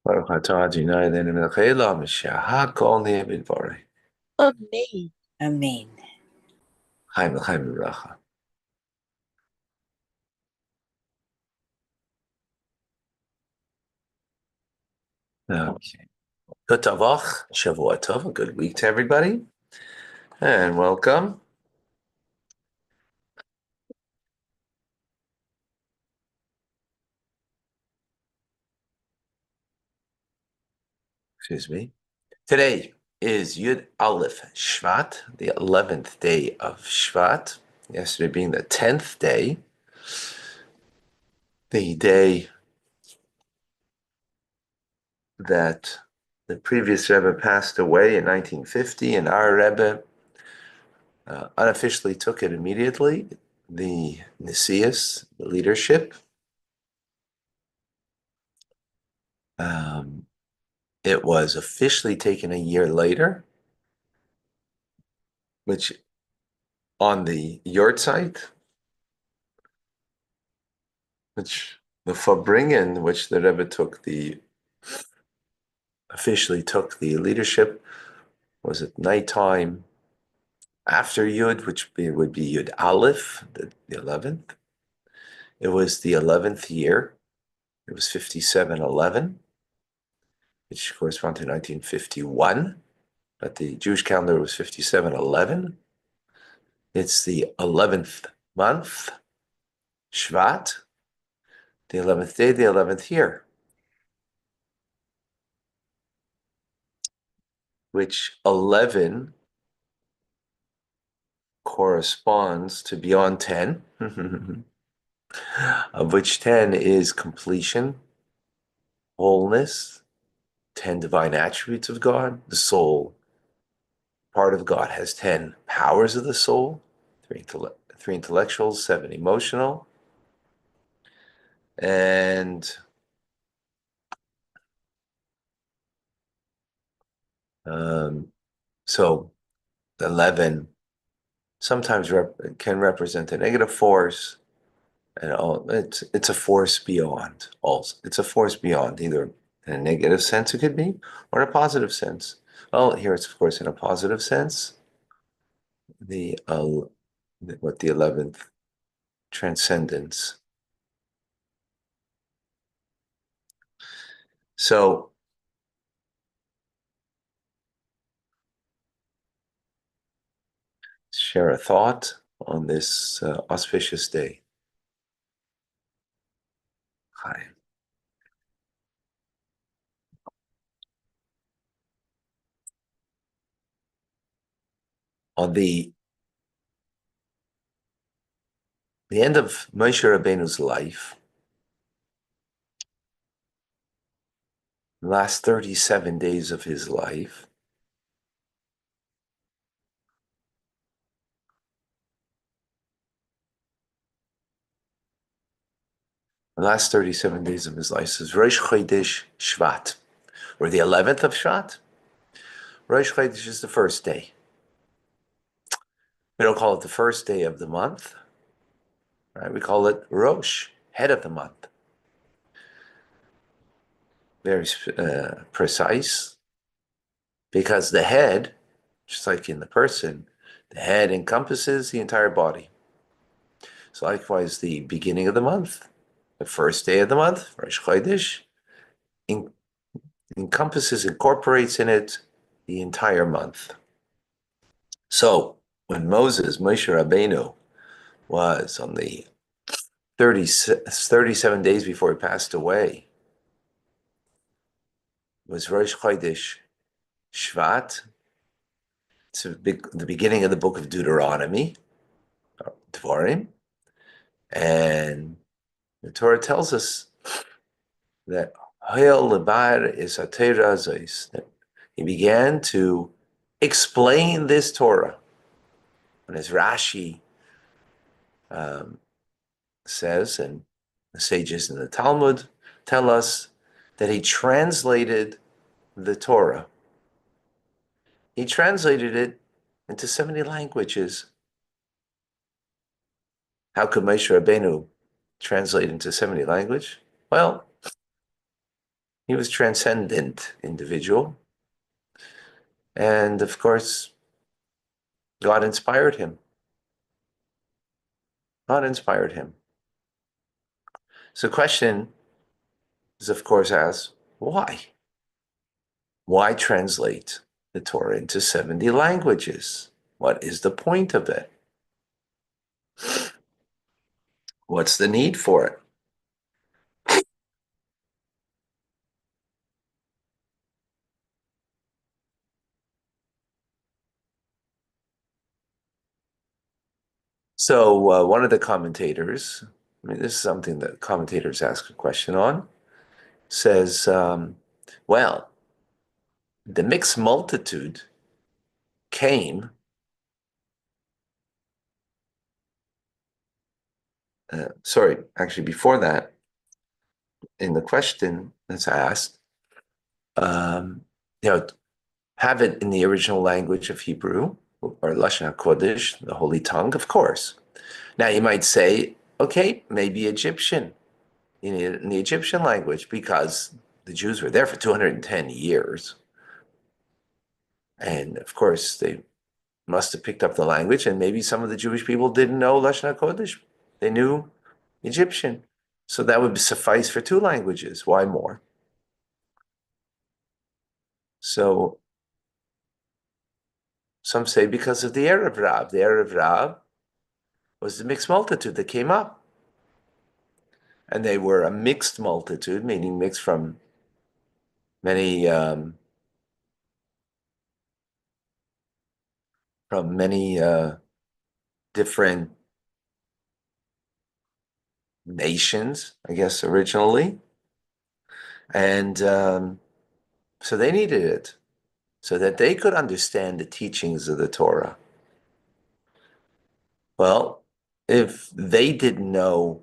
ברוך אתה אדוני אלוהינו מלך העולם אשר הכל נהיה בדברו. Amen. Amen. חיים וחיים וברכה. Okay. Good tavach, Shavua Tov, a good week to everybody, and welcome. Excuse me. Today is Yud Aleph Shvat, the 11th day of Shvat. Yesterday being the 10th day, the day that the previous Rebbe passed away in 1950, and our Rebbe unofficially took it immediately, the Nisias, the leadership. Um, it was officially taken a year later, which on the Yortzeit, which the Fabringen, which the Rebbe officially took the leadership, was at nighttime after Yud, which would be Yud Aleph, the 11th. It was the 11th year. It was 5711, which corresponds to 1951. But the Jewish calendar was 5711. It's the 11th month, Shvat, the 11th day, the 11th year, which 11 corresponds to beyond 10, of which 10 is completion, wholeness, 10 divine attributes of God. The soul, part of God, has 10 powers of the soul, three intellectual, 7 emotional. And so 11 sometimes can represent a negative force, and it's a force beyond. Also, it's a force beyond, either in a negative sense it could be, or in a positive sense. Well, here it's of course in a positive sense. The what the 11th transcendence. So share a thought on this auspicious day. Hi. On the end of Moshe Rabbeinu's life, the last 37 days of his life, the last 37 days of his life is Rosh Chodesh Shvat, or the 11th of Shvat. Rosh Chodesh is the first day. We don't call it the first day of the month, right? We call it Rosh, head of the month. Very precise, because the head, just like in the person, the head encompasses the entire body. So likewise, the beginning of the month, the first day of the month, Rosh Chodesh, encompasses, incorporates in it the entire month. So when Moshe Rabbeinu, was on the 37 days before he passed away, was Rosh Chodesh Shvat. It's the beginning of the book of Deuteronomy, Dvarim, and the Torah tells us that that he began to explain this Torah. And as Rashi says, and the sages in the Talmud tell us, that he translated the Torah. He translated it into 70 languages. How could Moshe Rabbeinu translate into 70 languages? Well, He was a transcendent individual. And of course, God inspired him. God inspired him. So the question is, of course, asked, why? Why translate the Torah into 70 languages? What is the point of it? What's the need for it? So one of the commentators, I mean, this is something that commentators ask a question on, says, well, the mixed multitude came, sorry, actually before that, in the question that's asked, um, you know, have it in the original language of Hebrew or Lashon HaKodesh, the Holy Tongue, of course. Now you might say, okay, maybe Egyptian, in the Egyptian language, because the Jews were there for 210 years. And of course, they must have picked up the language, and maybe some of the Jewish people didn't know Lashon HaKodesh. They knew Egyptian. So that would suffice for two languages. Why more? So some say because of the Erev Rav. The Erev Rav was the mixed multitude that came up. And they were a mixed multitude, meaning mixed from many different nations, I guess, originally. And so they needed it so that they could understand the teachings of the Torah. Well, if they didn't know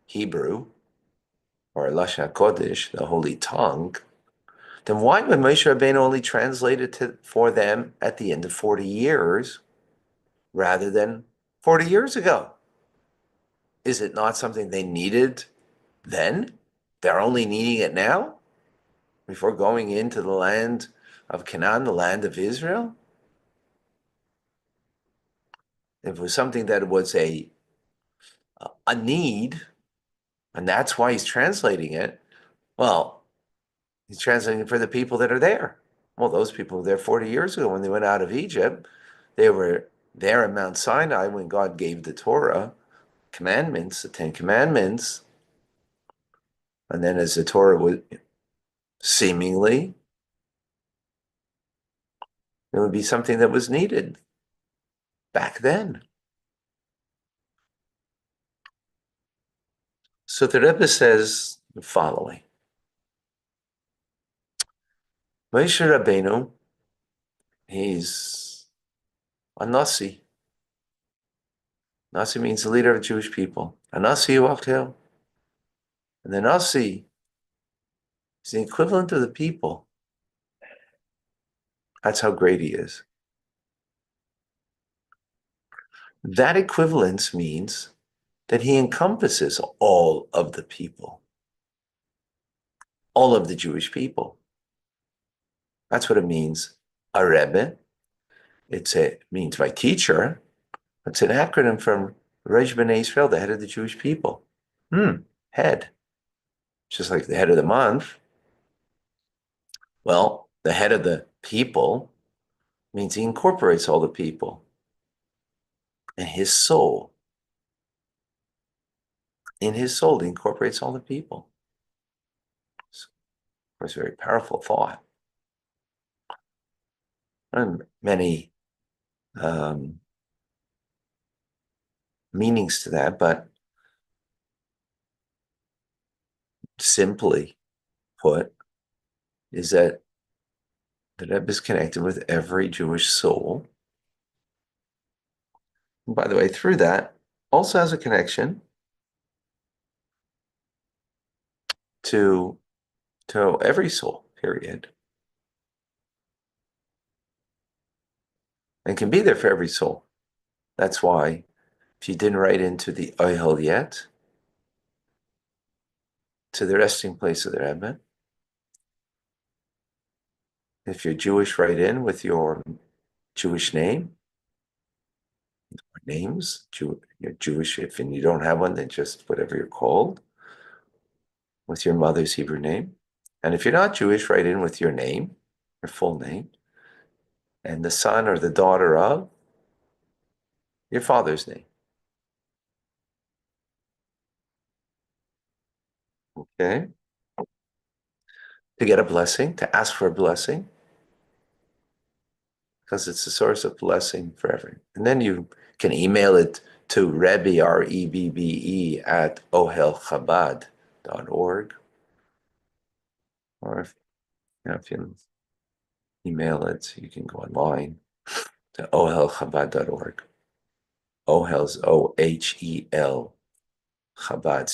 Hebrew or Lashon HaKodesh, the Holy Tongue, then why would Moshe Rabbeinu only translate it for them at the end of 40 years rather than 40 years ago? Is it not something they needed then? They're only needing it now before going into the land of Canaan, the land of Israel? If it was something that was a need, and that's why he's translating it, well, he's translating it for the people that are there. Well, those people were there 40 years ago when they went out of Egypt. They were there at Mount Sinai when God gave the Torah commandments, the Ten Commandments. And then as the Torah would seemingly, it would be something that was needed back then. So the Rebbe says the following. Moshe Rabbeinu, he's a Nasi. Nasi means the leader of the Jewish people. A Nasi Yuachel. And the Nasi is the equivalent of the people. That's how great he is. That equivalence means that he encompasses all of the people, all of the Jewish people. That's what it means. A Rebbe, it means my teacher. It's an acronym from Rej B'nai Israel, the head of the Jewish people. Head. Just like the head of the month. Well, the head of the people means he incorporates all the people. And his soul, in his soul, he incorporates all the people. It's, of course, a very powerful thought. And many meanings to that, but simply put, is that the Rebbe is connected with every Jewish soul. And by the way, through that, also has a connection to every soul, period. And can be there for every soul. That's why if you didn't write into the Ohel yet, to the resting place of the Rebbe, If you're Jewish, write in with your Jewish name, or names. You're Jewish. If and you don't have one, then just whatever you're called with your mother's Hebrew name. And if you're not Jewish, write in with your name, your full name, and the son or the daughter of your father's name. Okay? To get a blessing, to ask for a blessing, because it's a source of blessing for everyone. And then you can email it to Rebbe, R-E-B-B-E, at ohelchabad.org. Or if you email it, you can go online to ohelchabad.org. Ohel's O-H-E-L, Chabad,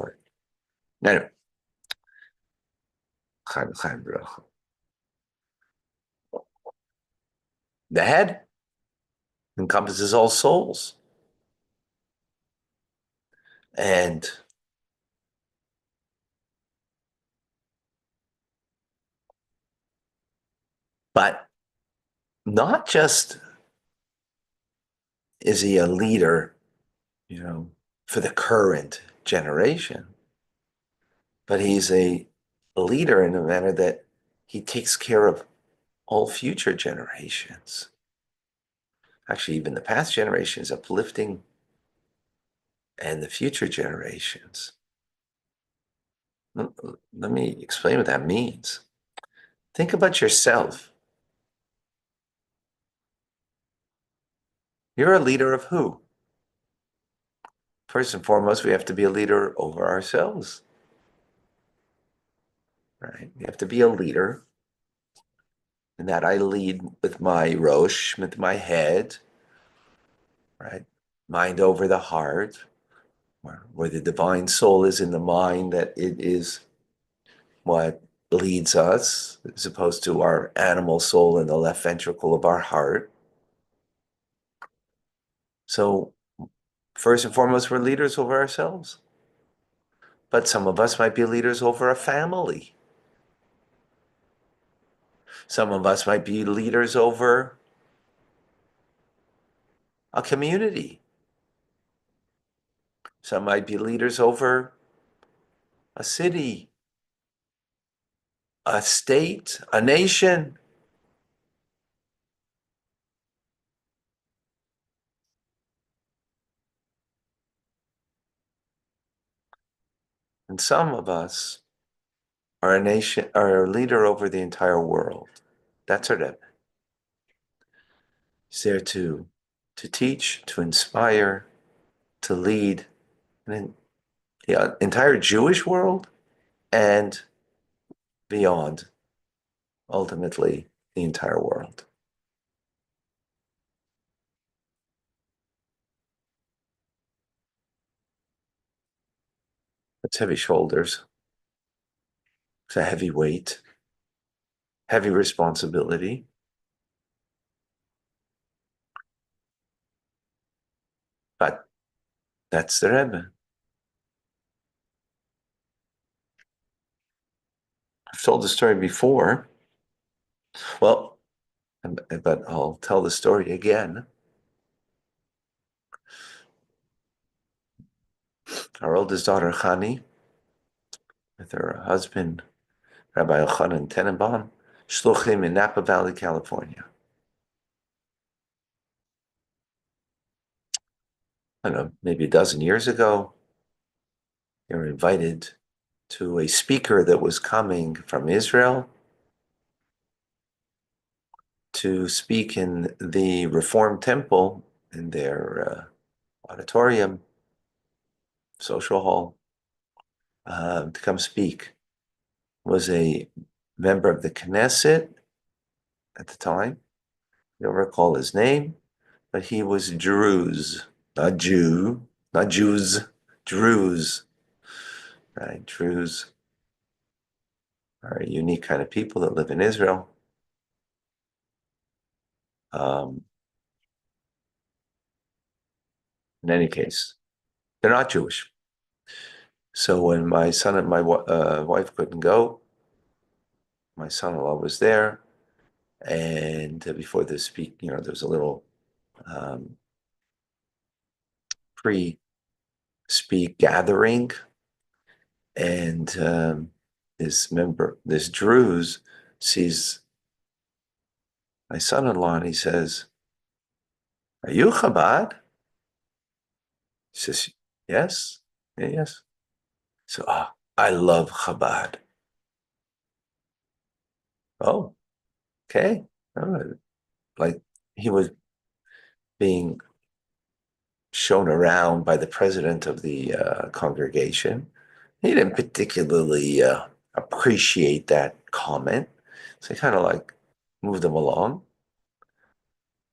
CHABAD.org. Anyway, the head encompasses all souls. And but not just is he a leader, for the current generation, but he's a leader in a manner that he takes care of all future generations. Actually, even the past generations, uplifting, and the future generations. Let me explain what that means. Think about yourself. You're a leader of who? First and foremost, we have to be a leader over ourselves, right? We have to be a leader, and that I lead with my rosh, with my head, right? Mind over the heart, where the divine soul is in the mind, that it is what leads us, as opposed to our animal soul in the left ventricle of our heart. So, first and foremost, we're leaders over ourselves. But some of us might be leaders over a family. Some of us might be leaders over a community. Some might be leaders over a city, a state, a nation. And some of us are a leader over the entire world. That's our Rebbe. He's there to teach, to inspire, to lead the entire Jewish world and beyond, ultimately, the entire world. It's heavy shoulders. It's a heavy weight, heavy responsibility. But that's the Rebbe. I've told the story before. Well, but I'll tell the story again. Our oldest daughter, Chani, with her husband, Rabbi Yochanan Tenenbaum, shluchim in Napa Valley, California. I don't know, maybe a dozen years ago, they were invited to a speaker that was coming from Israel to speak in the Reform Temple in their auditorium, social hall, to come speak. Was a member of the Knesset at the time. I don't recall his name, but he was Druze, not Jew, not Jews, Druze, right? Druze are a unique kind of people that live in Israel. Um, in any case, they're not Jewish. So when my son and my wife couldn't go, my son-in-law was there, and before the speak, there was a little um, pre-speak gathering, and this Druze sees my son-in-law, and he says, "Are you Chabad?" He says, "Yes, yeah, yes." So, I love Chabad. Oh, okay. All right. Like he was being shown around by the president of the congregation. He didn't particularly appreciate that comment, so he kind of like moved him along.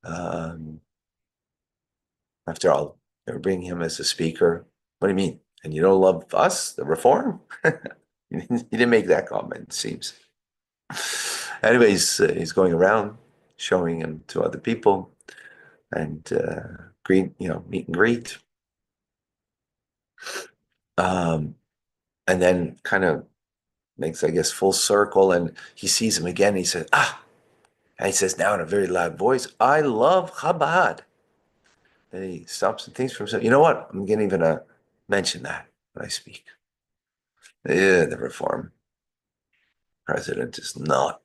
Um, After all, they were bringing him as a speaker. What do you mean? And you don't love us, the reform? He didn't make that comment, it seems. Anyways, he's going around showing him to other people and meet and greet. Um, and then kind of makes, I guess, full circle, and he sees him again. He says, and he says now in a very loud voice, "I love Chabad." And he stops and thinks for himself, you know what? I'm going to even mention that when I speak. Yeah, the reform president is not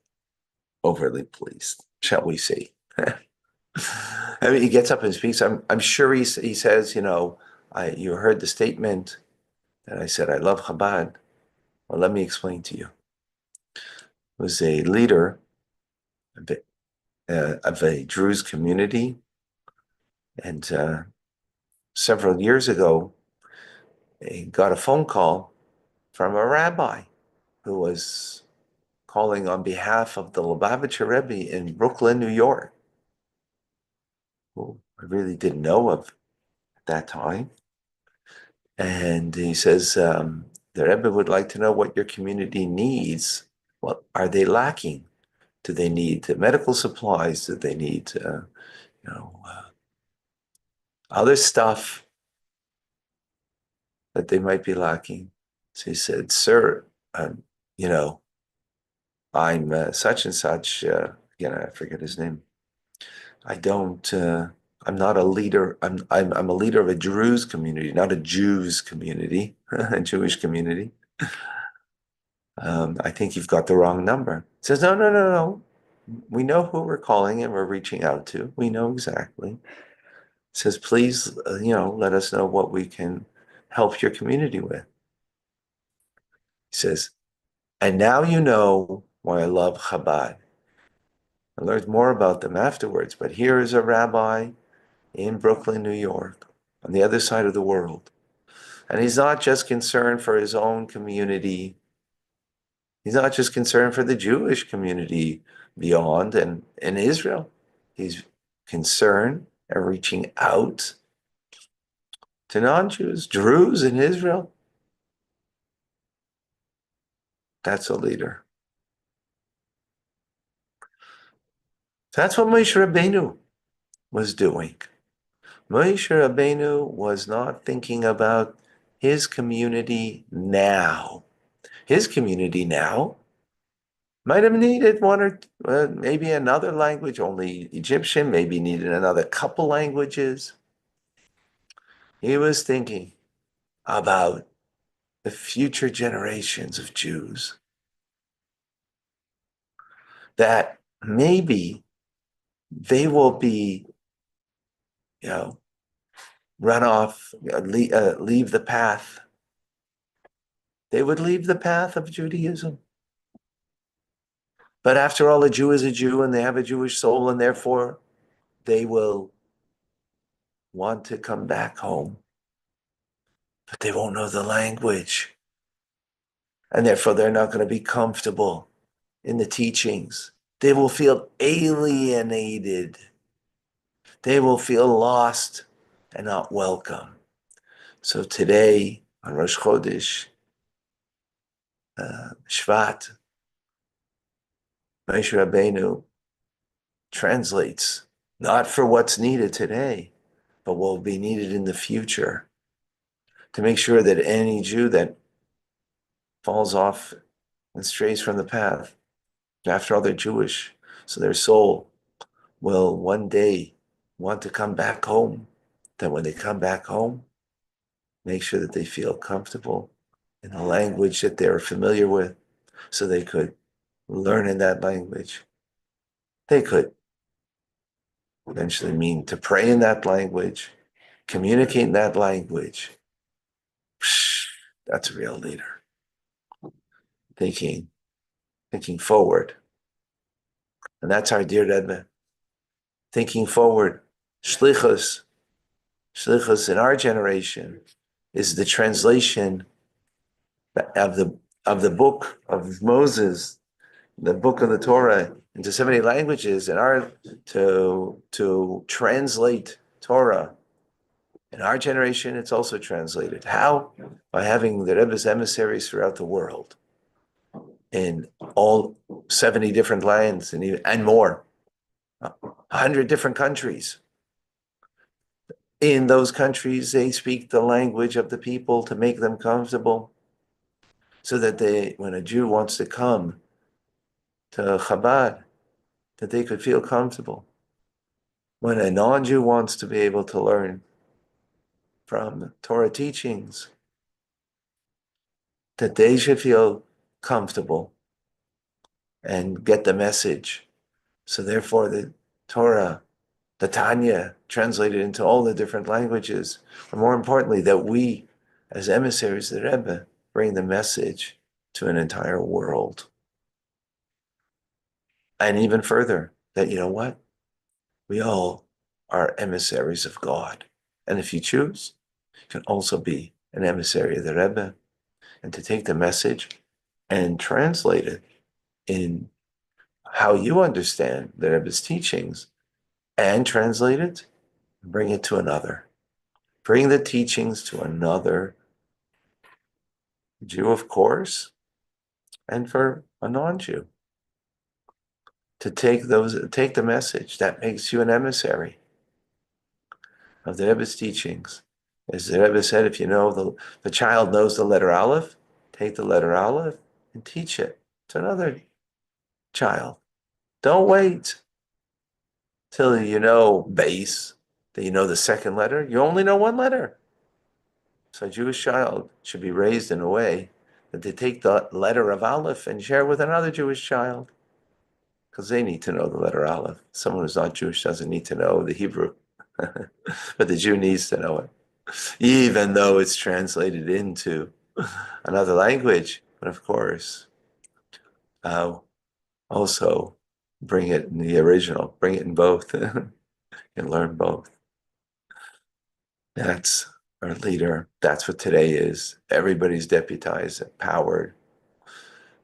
overly pleased, shall we say. I mean, he gets up and speaks. I'm sure he says, you heard the statement that I said, I love Chabad. Well, let me explain to you. It was a leader of a Druze community. And several years ago, he got a phone call from a rabbi who was calling on behalf of the Lubavitcher Rebbe in Brooklyn, New York, who I really didn't know of at that time. And he says, the Rebbe would like to know what your community needs. What are they lacking? Do they need medical supplies? Do they need, other stuff that they might be lacking? So he said, sir, you know, I'm such and such, again, I forget his name. I don't, I'm not a leader. I'm a leader of a Druze community, not a Jews community, a Jewish community. I think you've got the wrong number. He says, no, no, no, no. We know who we're calling and we're reaching out to. We know exactly. He says, please, let us know what we can help your community with. He says, and now you know why I love Chabad. I learned more about them afterwards, but here is a rabbi in Brooklyn, New York, on the other side of the world. And he's not just concerned for his own community. He's not just concerned for the Jewish community beyond and in Israel. He's concerned and reaching out to non-Jews, Druze in Israel. That's a leader. That's what Moshe Rabbeinu was doing. Moshe Rabbeinu was not thinking about his community now. His community now might have needed one or maybe another language, only Egyptian, maybe needed another couple languages. He was thinking about the future generations of Jews that maybe they will be, run off, leave the path. They would leave the path of Judaism. But after all, a Jew is a Jew and they have a Jewish soul, and therefore they will want to come back home. But they won't know the language. And therefore they're not going to be comfortable in the teachings. They will feel alienated. They will feel lost and not welcome. So today, on Rosh Chodesh, Shvat, Moshe Rabbeinu translates not for what's needed today, but what will be needed in the future, to make sure that any Jew that falls off and strays from the path. After all, they're Jewish, so their soul will one day want to come back home. Then when they come back home, make sure that they feel comfortable in a language that they're familiar with, so they could learn in that language. They could eventually mean to pray in that language, communicate in that language. That's a real leader. Thinking forward. And that's our dear Rebbe. Thinking forward. Shlichus in our generation is the translation of the book of Moses, the book of the Torah, into so many languages. To translate Torah in our generation, it's also translated. How? By having the Rebbe's emissaries throughout the world, in all 70 different lands and more, 100 different countries. In those countries, they speak the language of the people to make them comfortable, so that when a Jew wants to come to Chabad, that they could feel comfortable. When a non-Jew wants to be able to learn from Torah teachings, that they should feel comfortable and get the message. So therefore, the Torah, the Tanya, translated into all the different languages, and more importantly, that we, as emissaries of the Rebbe, bring the message to an entire world. And even further, that, you know what? We all are emissaries of God. And if you choose, you can also be an emissary of the Rebbe, and to take the message and translate it in how you understand the Rebbe's teachings, and translate it and bring it to another. Bring the teachings to another Jew, of course, and for a non-Jew. To take the message, that makes you an emissary of the Rebbe's teachings. As the Rebbe said, if you know the child knows the letter Aleph, take the letter Aleph and teach it to another child. Don't wait till you know base, that you know the second letter. You only know one letter. So a Jewish child should be raised in a way that they take the letter of Aleph and share with another Jewish child, because they need to know the letter Aleph. Someone who's not Jewish doesn't need to know the Hebrew, but the Jew needs to know it, even though it's translated into another language. But of course, also bring it in the original, bring it in both, and learn both. That's our leader. That's what today is. Everybody's deputized, empowered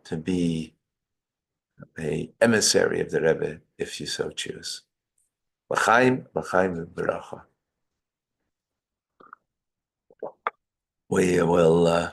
to be an emissary of the Rebbe, if you so choose. L'chaim, l'chaim v'beracha. We will